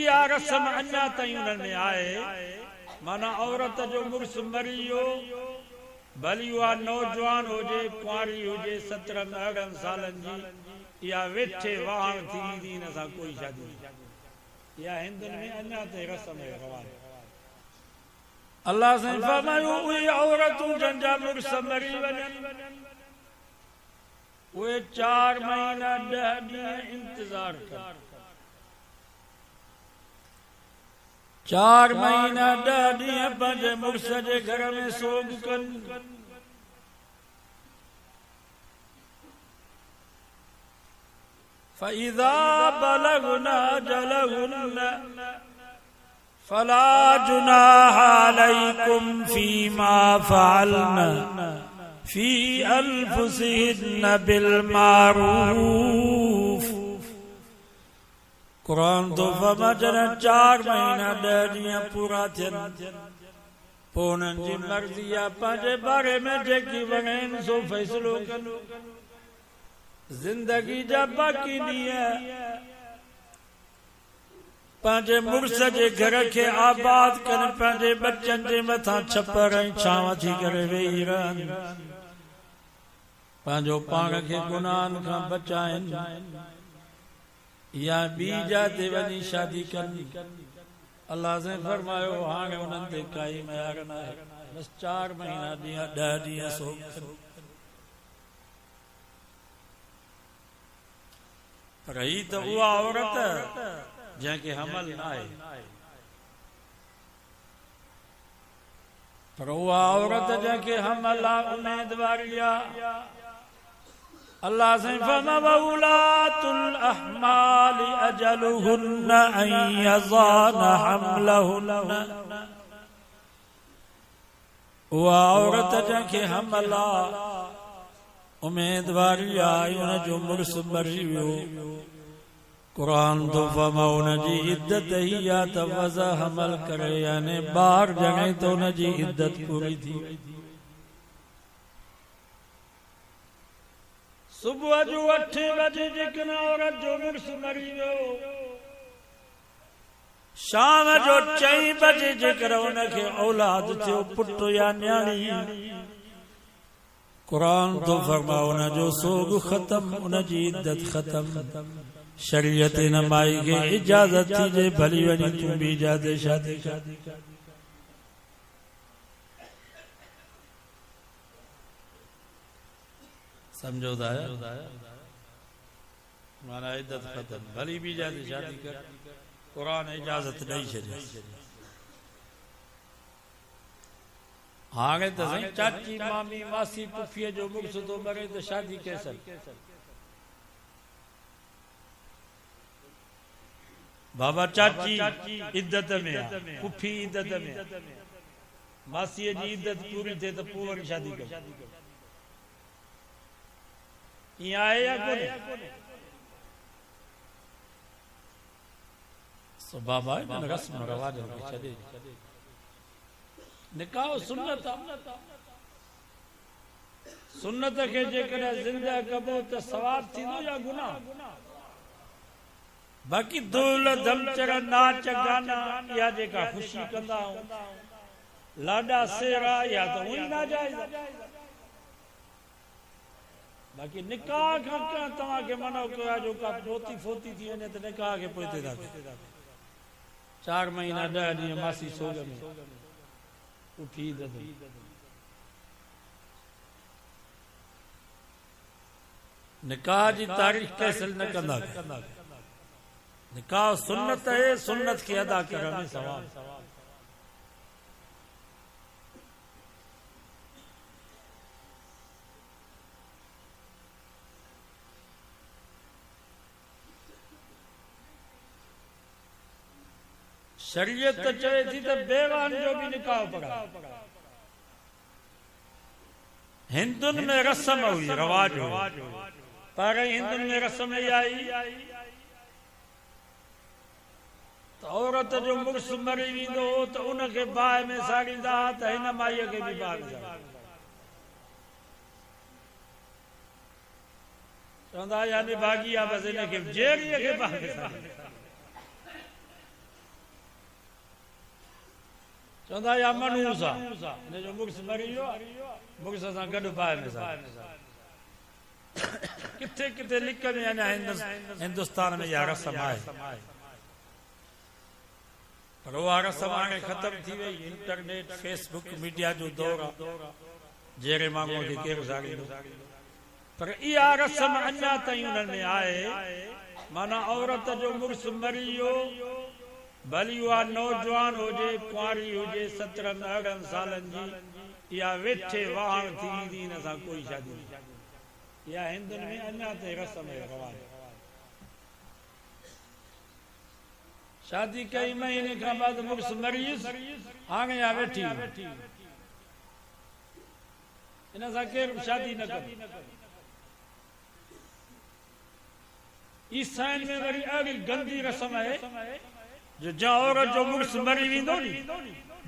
इहा रस्म अञा ताईं उन्हनि में आहे। माना औरत जो मुड़ुस मरी वियो, भली उहा नौजवान हुजे, कुंवारी हुजे, 17-18 सालनि जी, इहा वेठे वाहण थी ईंदी, हिन सां कोई शादी न। इहा हिंदुनि में अञा ताईं रस्म आहे, रवाज। अल्लाह साईं फरमायो उहे औरतूं जंहिंजा मुड़ुस मरी वञनि, उहे 4 महीना 10 ॾींहं इंतज़ार कनि। 4 महीना 10 ॾींहं पंहिंजे मुड़ुस जे घर में सोग कनि। फ़इज़ा बलगना अजलहुन्न फला जुनाह अलैकुम फीमा फ़अल्न फी अनफुसिहिन्न बिल मारूफ। कुरान तो फरमाए 4 महीना 10 ॾींहं पूरा थियनि, पोइ उन्हनि जी मर्ज़ी आहे, पंहिंजे बारे में जेकी वणेनि सो फ़ैसिलो कनि। ज़िंदगी जा बाक़ी ॾींहं पंहिंजे मुड़ुस जे घर खे आबाद कनि, पंहिंजे बच्चनि जे मथां छपर ऐं छांव थी करे वेही रहनि, पंहिंजो पाण खे गुनाहनि खां बचाइनि, या ॿी जाते वञी शादी कनि। अल्लाह से फरमायो हाणे उन्हनि ते काई मयार न आहे, बस 4 महीना 10 ॾींहं सोग कनि। पर ही त उहा औरत जंहिंखे हमल न आहे, पर उहा औरत जंहिंखे हमल आहे, उमेदवारी आहे। अल्लाह से फरमाउलातुल अहमाल अजलुहुन्न अन यज़ान हमलहुन्न। उहा औरत जंहिंखे हमल आहे, उमेदवारी आहे, उन जो मुड़ुस मरी वियो, कुरान तो फरमाए उन जी इद्दत ही आहे त वज़ा हमल करे, यानी ॿार ॼणे त उन जी इद्दत पूरी थी वई। सुबुह जो 8 बजे जेकॾहिं औरत जो मुड़ुस मरी वियो, शाम जो 4 बजे जेकर उनखे औलाद थियो, पुट या न्याणी, कुरान तो फरमाए उन जो सोग ख़त्म, उन जी इद्दत ख़त्म। शरीयत न माई खे इजाज़त थी जे भली वञी तूं बि जाते शादी कर। समझो था माना इद्दत ख़त्म, भली बि जाते शादी कर, कुरान इजाज़त ॾेई छॾे। हाणे त साईं चाची मामी मासी पुफीअ जो मुड़ुस थो मरे त शादी कैसे? बाबा चाची इद्दत में आहे, पुफी इद्दत में, मासीअ जी इद्दत पूरी थिए त पोइ वरी शादी कर। ईअं आहे या कोन्हे? बाबा रस्म रवाज खे छॾे, निकाह सुन्नत आहे। सुन्नत खे जेकॾहिं ज़िंदा कबो त सवाब थींदो या गुनाह? बाक़ी धूल धमचर नाच गाना या जेका ख़ुशी कंदा आहियूं, लाॾा सेरा, या त उही नाजाइज़। बाक़ी निकाह खां तव्हांखे मनो कयो जो का पोती फोती थी वञे त निकाह खे पोइ हिते था कयो। 4 महीना 10 ॾींहं मासी सोग में उठी निकाह जी तारीख़ कैंसिल न कंदा। निकाह सुन्नत है, सुन्नत खे अदा करण में सवाब। शरीयत चवे थी त बेवान जो भी निकाह पढ़ा। हिंदुनि में रस्म हुई, रवाज हो, पर हिंदुनि में रस्म ई आई त औरत जो मुड़ुस मरी वेंदो त उनखे बाहि में साड़ींदा त हिन माईअ खे बि बाहि में चवंदा यानी भागी आहे, बसि हिनखे जेरीअ खे बाहि में साड़ींदा। चवंदा या मनूस आहे हिन जो मुड़ुस मरी वियो मुड़ुस सां गॾु पाए में किथे किथे लिक में अञा हिंदुस्तान में इहा रस्म आहे पर उहा रस्म हाणे ख़तम थी वई इंटरनेट फेसबुक मीडिया जो दौर आहे जहिड़े माण्हूअ खे केरु ज़ारींदो पर इहा रस्म अञा ताईं उन्हनि में आहे माना औरत जो मुड़ुस मरी वियो भली उहा नौजवान हुजे कुंवारी हुजे 17-18 सालनि जी इहा वेठे वाहण थी ईंदी हिन सां कोई शादी न इहा हिंदुनि में अञा ताईं रस्म जो रवाज शादी कई महीने खां बाद मुड़ुस मरी हाणे इहा वेठी हिन सां केरु शादी न कंदो ईसाइन में वरी अहिड़ी गंदी रस्म आहे जो जहाँ औरत जो मुड़ुस मरी वेंदो नी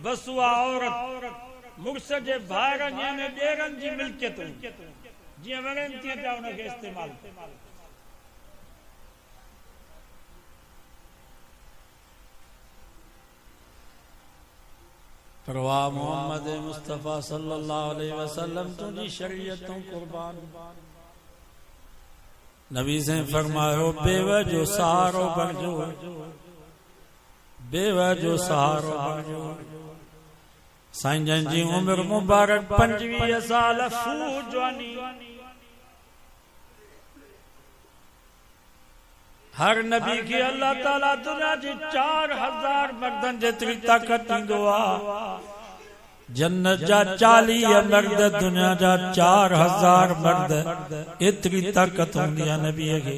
बस उहा औरत मुड़ुस जे भाइरनि या ॾेरनि जी मिल्कियत जीअं वणनि तीअं पिया हुनखे इस्तेमालु पर वाह मोहम्मद मुस्तफ़ा सल्लल्लाहु अलैहि वसल्लम तुंहिंजी शरीयतूं कुर्बान नबी से फरमायो बेवा जो सहारो बणिजो बेवा जो सहारो बणिजो साईं जन जी उम्र मुबारक 25 साल फूट जवानी हर नबी के अल्लाह ताला दुनिया जी 4000 मर्दन जेतरी ताकत दींदो आहे जन्नत जा 40 मर्द दुनिया जा 4000 मर्द एतरी ताकत हूंदी आहे नबी खे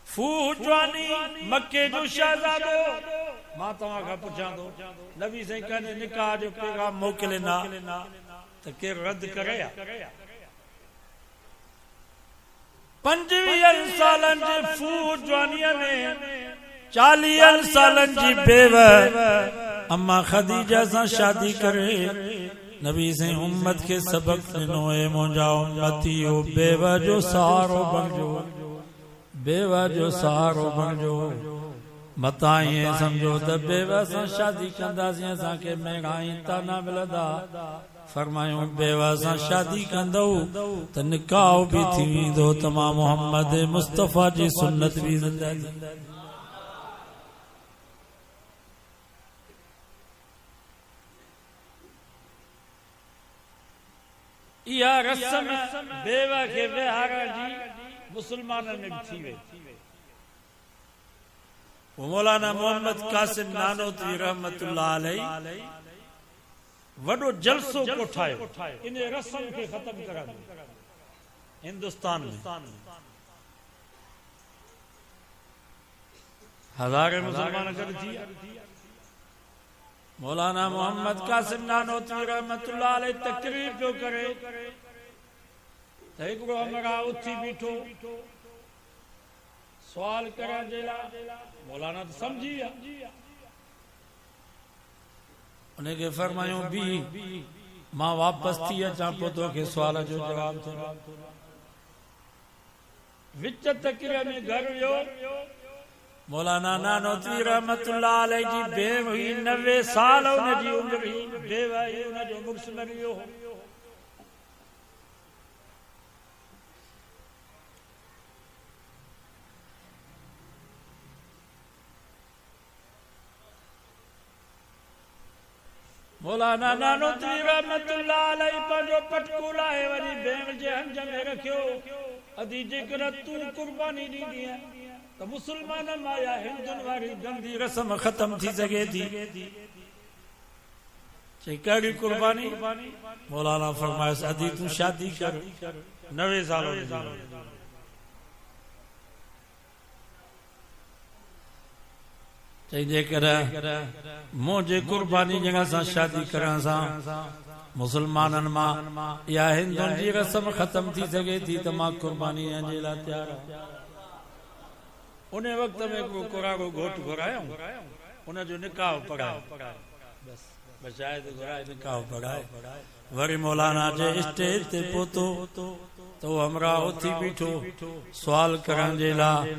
फूट जवानी मक्के जो शहजादो मां तव्हां खां पुछां थो नबी साईं कने निकाह जो पैगाम मोकिले ना त केरु रद्द करे 25 सालनि जे फूट जवानीअ में 40 सालनि जी बेव अम्मा खदीजा सां शादी करे नबी साईं उम्मत खे सबक ॾिनो है मुंहिंजा उम्मतियो बेवा जो सहारो बणिजो बेवा जो सहारो बणिजो मता ईअं सम्झो त बेवा सां शादी कंदासीं असांखे महिराई ताना मिलंदा फरमायूं बेवा सां शादी कंदो त निकाह बि थी वेंदो त मां मोहम्मद मुस्तफ़ा जी सुन्नत बि ज़िंदा थींदी इहा रस्म बेवा खे विहारण जी मुसलमाननि में थी वई मौलाना मोहम्मद कासिम नानोतवी रहमतुल्लाह अलैहि वडो जलसो कोठायो इन रस्म खे खत्म करण हिंदुस्तान में हजारे मुसलमान गॾु थी मौलाना मोहम्मद कासिम नानोतवी रहमतुल्लाह अलैहि तकरीर पियो करे त हिकिड़ो हमरा उथी बीठो सवाल करण जे लाइ मौलाना तो समझी विया उनखे फरमायूं बि मां वापस थी अचां पोइ तोखे सुवाल जो जवाब थो विच तकरीर में घर वियो मौलाना नानोतवी रहमतुल्लाह अलैहि जी भेण हुई 90 साल उनजी उम्र हुई बेवा उनजो मुड़ुस मरी वियो मौलाना नानोतवी रहमतुल्लाह अलैहि पंहिंजो पटको लाहे वरी भेण जे हंज में रखियो अदी जेकर तूं कुर्बानी ॾींदी त मुसलमान माया हिंदुनि वारी गंदी रस्म खत्म थी सघे थी चई कहिड़ी कुर्बानी मौलाना फरमायस अदी तूं शादी कर 90 साल चई जेकर मुंहिंजे कुर्बानी जगह सां शादी करण सां मुसलमाननि मां इहा हिंदुनि जी रस्म खत्म थी सघे थी त मां कुर्बानी जे लाइ तयार आहियां उन वक्त में को कोरागो घोट घुरायो उनजो निकाह पढ़ायो बस शायद घुराए निकाह पढ़ाए वरी मौलाना जे स्टेज ते पहुतो तो हमरा उथी बीठो सवाल करण जे लाइ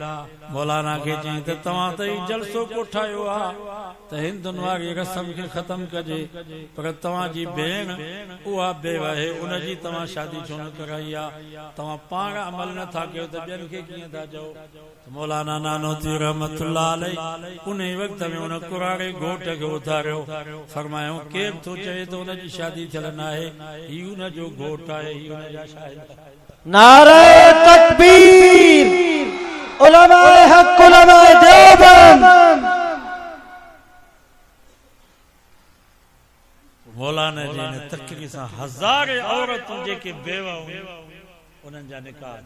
मौलाना खे चई त तव्हां त जलसो कोठायो आहे त हिंदुनि वारी रस्म खे ख़त्म कजे, पर तव्हांजी भेण उहा बेवा आहे, उनजी तव्हां शादी छो न कराई आहे? तव्हां पाण अमल नथा कयो त ॿियनि खे कीअं था चओ? मौलाना नानोती रहमतुल्लाह अलैहि उन वक़्त में उन कुराड़े घोट खे उथारियो, फरमायो केरु थो चए त उनजी शादी थियल न आहे, हीउ उनजो घोट आहे, हीउ उनजा शाहिद आहे। नारे तकबीर, उलमाए हक, उलमाए देवबंद। मौलाना जी ने तकरीर सां हज़ारे औरतूं जेके बेवा हुयूं उन्हनि जा निकाह